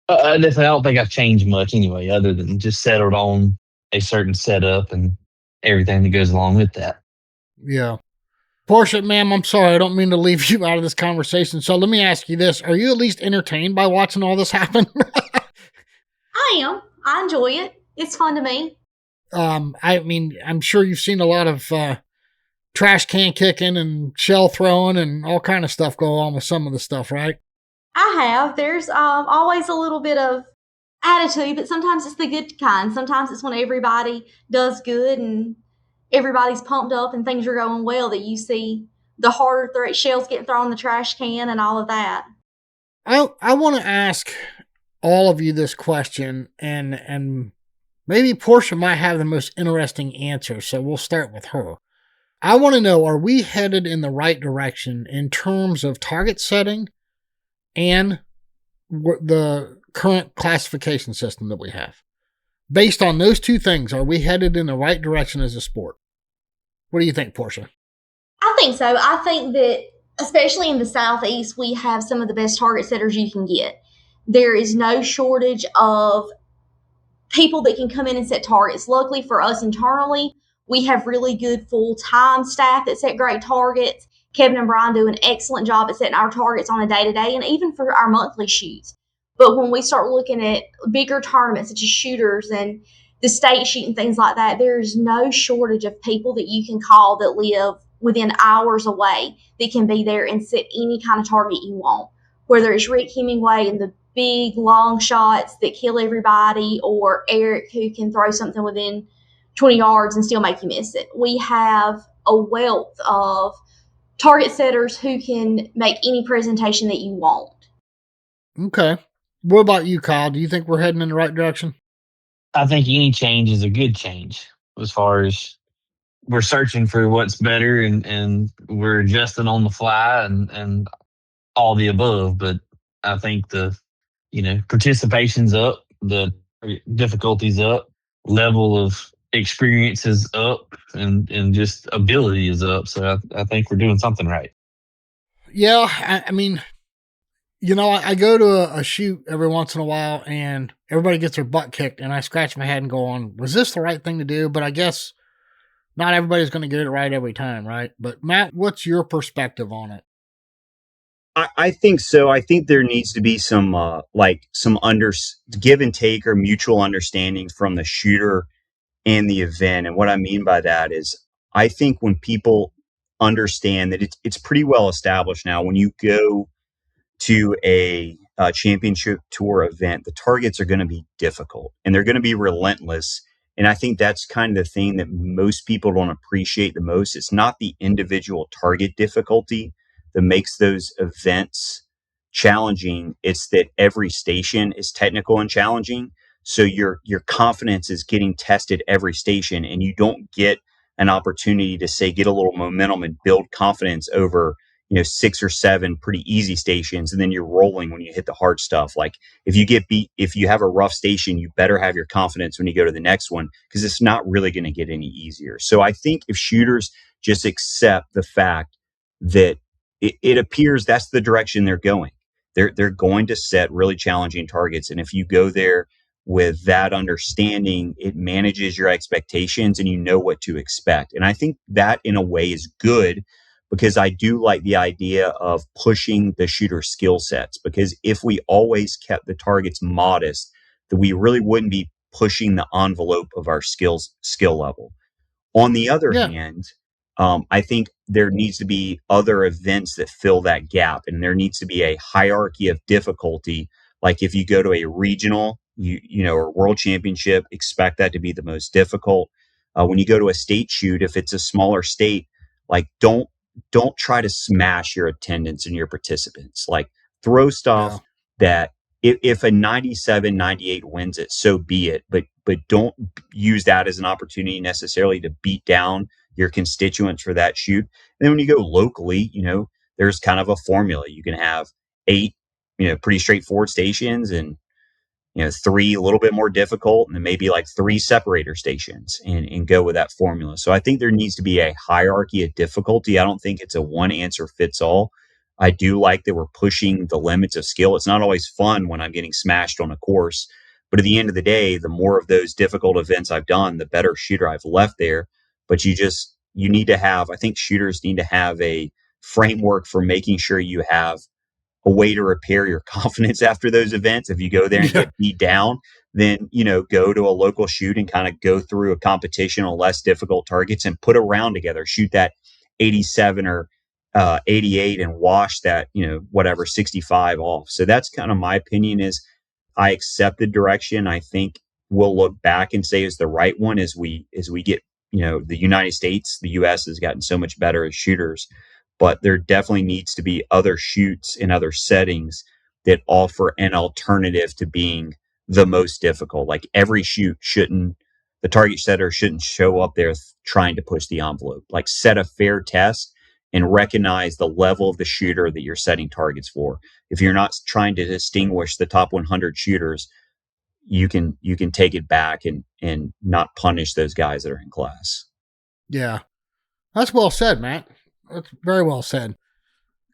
I don't think I've changed much anyway, other than just settled on a certain setup and everything that goes along with that. Yeah. Portia, ma'am, I'm sorry. I don't mean to leave you out of this conversation. So let me ask you this. Are you at least entertained by watching all this happen? I am. I enjoy it. It's fun to me. I'm sure you've seen a lot of trash can kicking and shell throwing and all kind of stuff go on with some of the stuff, right? I have. There's always a little bit of attitude, but sometimes it's the good kind. Sometimes it's when everybody does good and everybody's pumped up and things are going well that you see the harder shells getting thrown in the trash can and all of that. I want to ask all of you this question, and maybe Portia might have the most interesting answer, so we'll start with her. I want to know, are we headed in the right direction in terms of target setting and the current classification system that we have? Based on those two things, are we headed in the right direction as a sport? What do you think, Portia? I think so. I think that, especially in the Southeast, we have some of the best target setters you can get. There is no shortage of people that can come in and set targets. Luckily for us internally, we have really good full-time staff that set great targets. Kevin and Brian do an excellent job at setting our targets on a day-to-day and even for our monthly shoots. But when we start looking at bigger tournaments such as shooters and the state shoot and things like that, there's no shortage of people that you can call that live within hours away that can be there and set any kind of target you want. Whether it's Rick Hemingway and the big long shots that kill everybody, or Eric who can throw something within 20 yards and still make you miss it. We have a wealth of target setters who can make any presentation that you want. Okay. What about you, Kyle? Do you think we're heading in the right direction? I think any change is a good change as far as we're searching for what's better and we're adjusting on the fly and all the above. But I think the, participation's up, the difficulty's up, level of experience is up, and just ability is up. So I think we're doing something right. Yeah. I go to a shoot every once in a while and everybody gets their butt kicked and I scratch my head and go on, was this the right thing to do? But I guess not everybody's going to get it right every time, right? But Matt, what's your perspective on it? I think so. I think there needs to be some give and take or mutual understanding from the shooter and the event. And what I mean by that is I think when people understand that it's pretty well established now, when you go to a championship tour event, the targets are going to be difficult and they're going to be relentless And I think that's kind of the thing that most people don't appreciate the most. It's not the individual target difficulty that makes those events challenging. It's that every station is technical and challenging. So your confidence is getting tested every station, and you don't get an opportunity to say, get a little momentum and build confidence over, 6 or 7 pretty easy stations. And then you're rolling when you hit the hard stuff. Like if you get beat, if you have a rough station, you better have your confidence when you go to the next one, because it's not really going to get any easier. So I think if shooters just accept the fact that it appears that's the direction they're going, they're going to set really challenging targets. And if you go there with that understanding, it manages your expectations and you know what to expect. And I think that in a way is good, because I do like the idea of pushing the shooter skill sets, because if we always kept the targets modest, that we really wouldn't be pushing the envelope of our skill level. On the other hand, I think there needs to be other events that fill that gap, and there needs to be a hierarchy of difficulty. Like if you go to a regional, or world championship, expect that to be the most difficult. When you go to a state shoot, if it's a smaller state, like don't try to smash your attendance and your participants. Like throw stuff that if a 97, 98 wins it, so be it. But don't use that as an opportunity necessarily to beat down your constituents for that shoot. And then when you go locally, there's kind of a formula. You can have 8, pretty straightforward stations, and 3 a little bit more difficult, and then maybe like 3 separator stations, and go with that formula. So I think there needs to be a hierarchy of difficulty. I don't think it's a one answer fits all. I do like that we're pushing the limits of skill. It's not always fun when I'm getting smashed on a course, but at the end of the day, the more of those difficult events I've done, the better shooter I've left there. But you need to have, I think shooters need to have a framework for making sure you have a way to repair your confidence after those events. If you go there and get beat down, then, go to a local shoot and kind of go through a competition on less difficult targets and put a round together, shoot that 87 or 88 and wash that, 65 off. So that's kind of my opinion. Is I accept the direction. I think we'll look back and say is the right one as we get, the United States, the US has gotten so much better as shooters. But there definitely needs to be other shoots in other settings that offer an alternative to being the most difficult. Like every shoot the target setter shouldn't show up there trying to push the envelope. Like set a fair test and recognize the level of the shooter that you're setting targets for. If you're not trying to distinguish the top 100 shooters, you can take it back and not punish those guys that are in class. Yeah. That's well said, Matt. That's very well said.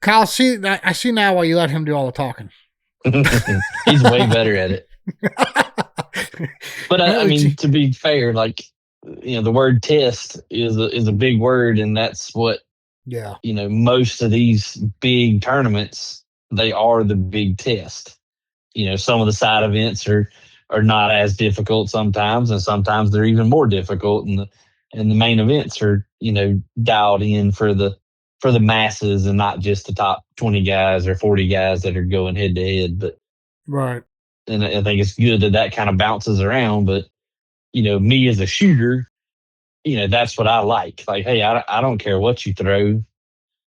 Kyle, I see now why you let him do all the talking. He's way better at it. But I mean, to be fair, like, the word test is a big word, and that's what, most of these big tournaments, they are the big test. Some of the side events are not as difficult sometimes, and sometimes they're even more difficult, and the main events are, dialed in for the masses and not just the top 20 guys or 40 guys that are going head to head. But right. And I think it's good that kind of bounces around. But, me as a shooter, that's what I like. Like, hey, I don't care what you throw.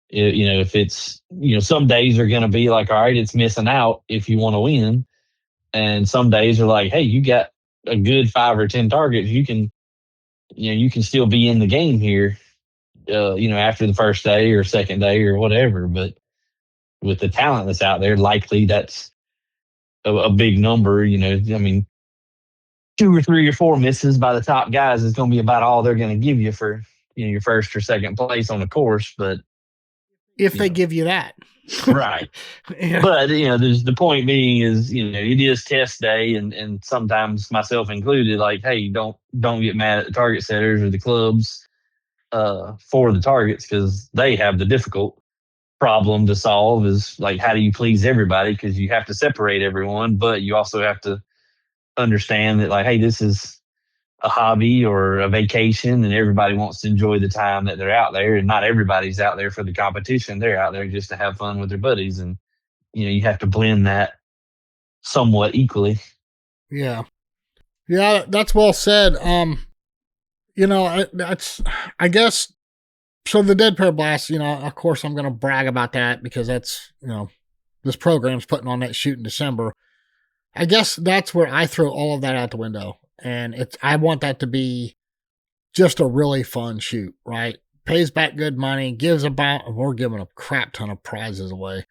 If it's, some days are going to be like, all right, it's missing out if you want to win. And some days are like, hey, you got a good 5 or 10 targets. You can still be in the game here. After the first day or second day or whatever. But with the talent that's out there, likely that's a big number. I mean, 2 or 3 or 4 misses by the top guys is going to be about all they're going to give you for, your first or second place on the course. But if they give you that. Right. Yeah. But, there's the point being is, it is test day, and sometimes myself included, like, hey, don't get mad at the target setters or the clubs for the targets, because they have the difficult problem to solve. Is like, how do you please everybody? Because you have to separate everyone, but you also have to understand that, like, hey, this is a hobby or a vacation, and everybody wants to enjoy the time that they're out there, and not everybody's out there for the competition. They're out there just to have fun with their buddies, and you have to blend that somewhat equally. Yeah. Yeah, that's well said. I guess, so the Dead Pair Blast, of course I'm going to brag about that because that's, this program's putting on that shoot in December. I guess that's where I throw all of that out the window. And I want that to be just a really fun shoot, right? Pays back good money, we're giving a crap ton of prizes away.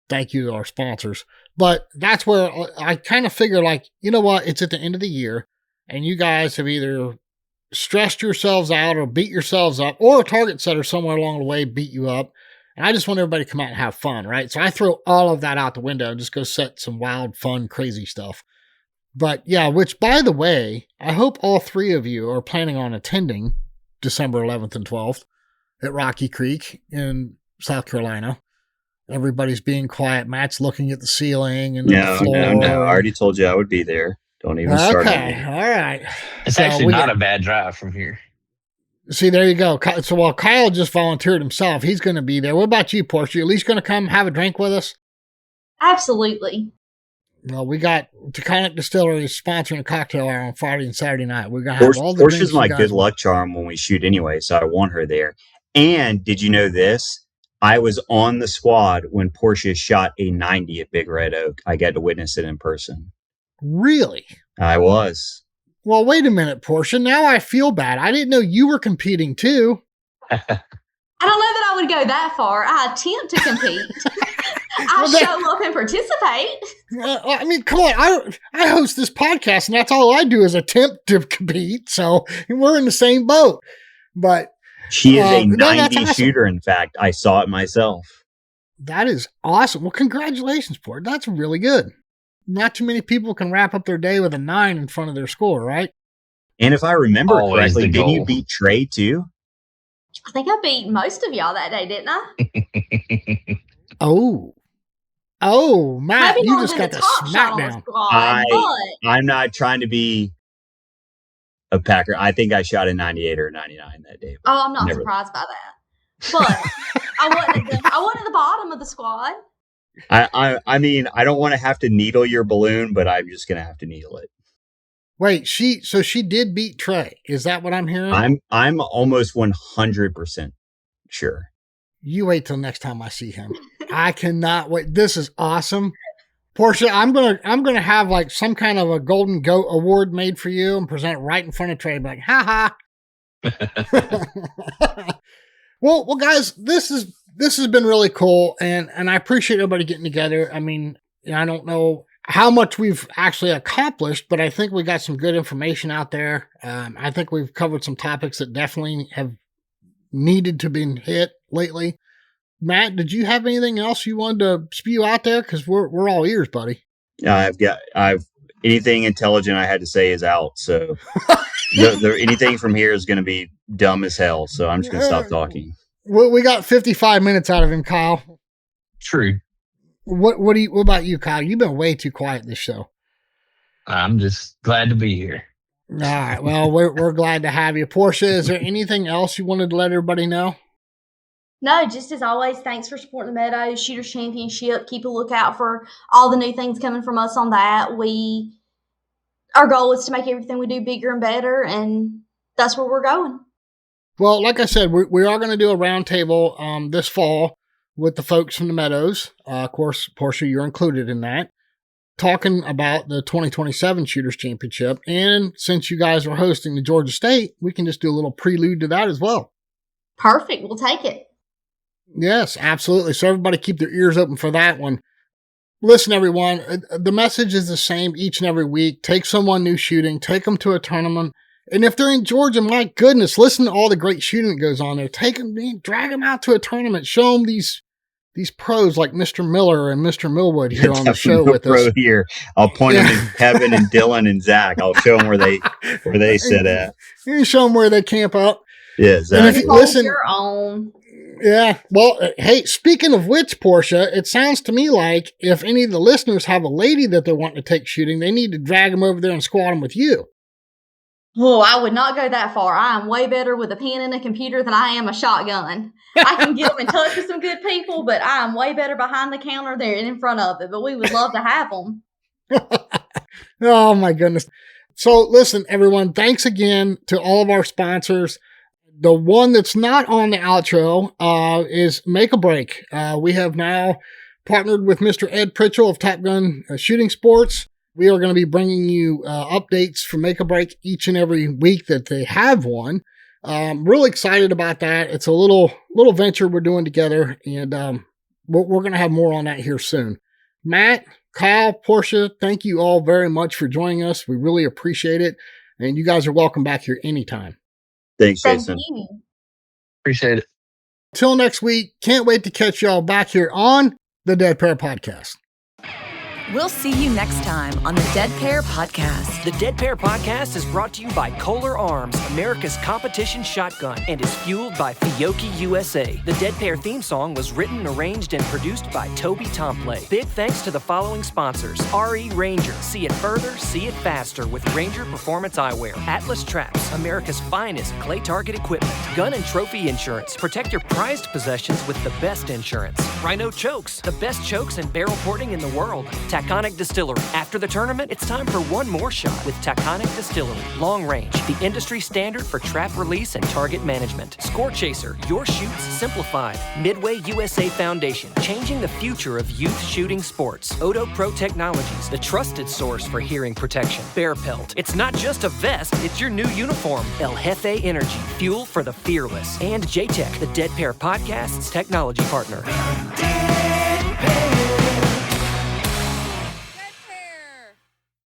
Thank you to our sponsors. But that's where I kind of figure, like, you know what? It's at the end of the year, and you guys have either stressed yourselves out or beat yourselves up, or a target setter somewhere along the way beat you up. And I just want everybody to come out and have fun, right? So I throw all of that out the window and just go set some wild, fun, crazy stuff. But yeah, which, by the way, I hope all three of you are planning on attending December 11th and 12th at Rocky Creek in South Carolina. Everybody's being quiet. Matt's looking at the ceiling and the floor. No. I already told you I would be there. Don't even start. Okay, all right. It's actually not a bad drive from here. See, there you go. So while Kyle just volunteered himself, he's going to be there. What about you, Portia? You at least going to come have a drink with us? Absolutely. Well, we got Taconic Distillery sponsoring a cocktail hour on Friday and Saturday night. We're going to have all the Portia's my good luck charm when we shoot anyway, so I want her there. And did you know this? I was on the squad when Portia shot a 90 at Big Red Oak. I got to witness it in person. Really? I was. Well, wait a minute, Portia. Now I feel bad. I didn't know you were competing too. I don't know that I would go that far. I attempt to compete. I show up and participate. I mean, come on. I host this podcast, and that's all I do is attempt to compete. So we're in the same boat. But she is a 90 shooter, in fact. I saw it myself. That is awesome. Well, congratulations, Port. That's really good. Not too many people can wrap up their day with a 9 in front of their score, right? And if I remember correctly, didn't you beat Trey too? I think I beat most of y'all that day, didn't I? Oh, Matt, maybe you just got the smackdown. I'm not trying to be a Packer. I think I shot a 98 or a 99 that day. Oh, I'm not surprised by that. But I wasn't at the bottom of the squad. I mean, I don't want to have to needle your balloon, but I'm just going to have to needle it. Wait, she did beat Trey. Is that what I'm hearing? I'm almost 100% sure. You wait till next time I see him. I cannot wait. This is awesome. Portia, I'm gonna have like some kind of a Golden Goat award made for you and present it right in front of Trey. Like, ha ha. Well, guys, this has been really cool, and I appreciate everybody getting together. I mean, I don't know how much we've actually accomplished, but I think we got some good information out there. I think we've covered some topics that definitely have needed to be hit lately. Matt, did you have anything else you wanted to spew out there? Because we're all ears, buddy. I've anything intelligent I had to say is out. So anything from here is going to be dumb as hell. So I'm just going to stop talking. Well, we got 55 minutes out of him, Kyle. True. What about you, Kyle? You've been way too quiet this show. I'm just glad to be here. All right. Well, we're glad to have you. Portia, is there anything else you wanted to let everybody know? No, just as always, thanks for supporting the Meadows Shooters Championship. Keep a lookout for all the new things coming from us on that. Our goal is to make everything we do bigger and better, and that's where we're going. Well, like I said, we are going to do a roundtable this fall with the folks from the Meadows. Of course, Portia, you're included in that. Talking about the 2027 Shooters Championship. And since you guys are hosting the Georgia State, we can just do a little prelude to that as well. Perfect. We'll take it. Yes, absolutely. So everybody keep their ears open for that one. Listen, everyone, the message is the same each and every week. Take someone new shooting, take them to a tournament. And if they're in Georgia, my goodness, listen to all the great shooting that goes on there. Take them, drag them out to a tournament. Show them these pros like Mr. Miller and Mr. Millwood here on the show with us. Here, I'll point them to Kevin and Dylan and Zach. I'll show them where they sit at. You show them where they camp out. Yeah, exactly. And if you listen, your own. Yeah. Well, hey, speaking of which, Portia, it sounds to me like if any of the listeners have a lady that they want to take shooting, they need to drag them over there and squat them with you. Oh, I would not go that far. I am way better with a pen and a computer than I am a shotgun. I can get them in touch with some good people, but I am way better behind the counter there and in front of it. But we would love to have them. Oh, my goodness. So listen, everyone, thanks again to all of our sponsors. The one that's not on the outro is Make a Break. We have now partnered with Mr. Ed Pritchell of Top Gun Shooting Sports. We are going to be bringing you updates from Make a Break each and every week that they have one. Really excited about that. It's a little venture we're doing together, and we're going to have more on that here soon. Matt, Kyle, Portia, thank you all very much for joining us. We really appreciate it, and you guys are welcome back here anytime. Thanks, Thank Jason. you. Appreciate it. Till next week, can't wait to catch y'all back here on the Dead Pair Podcast. We'll see you next time on the Dead Pair Podcast. The Dead Pair Podcast is brought to you by Kolar Arms, America's competition shotgun, and is fueled by Fiocchi USA. The Dead Pair theme song was written, arranged, and produced by Toby Tomplay. Big thanks to the following sponsors: RE Ranger, see it further, see it faster with Ranger Performance Eyewear. Atlas Traps, America's finest clay target equipment. Gun and Trophy Insurance, protect your prized possessions with the best insurance. Rhino Chokes, the best chokes and barrel porting in the world. Taconic Distillery. After the tournament, it's time for one more shot with Taconic Distillery. Long range, the industry standard for trap release and target management. Score Chaser, your shoots simplified. Midway USA Foundation, changing the future of youth shooting sports. Odo Pro Technologies, the trusted source for hearing protection. Bear Pelt, it's not just a vest, it's your new uniform. El Jefe Energy, fuel for the fearless. And JTech, the Dead Pair Podcast's technology partner.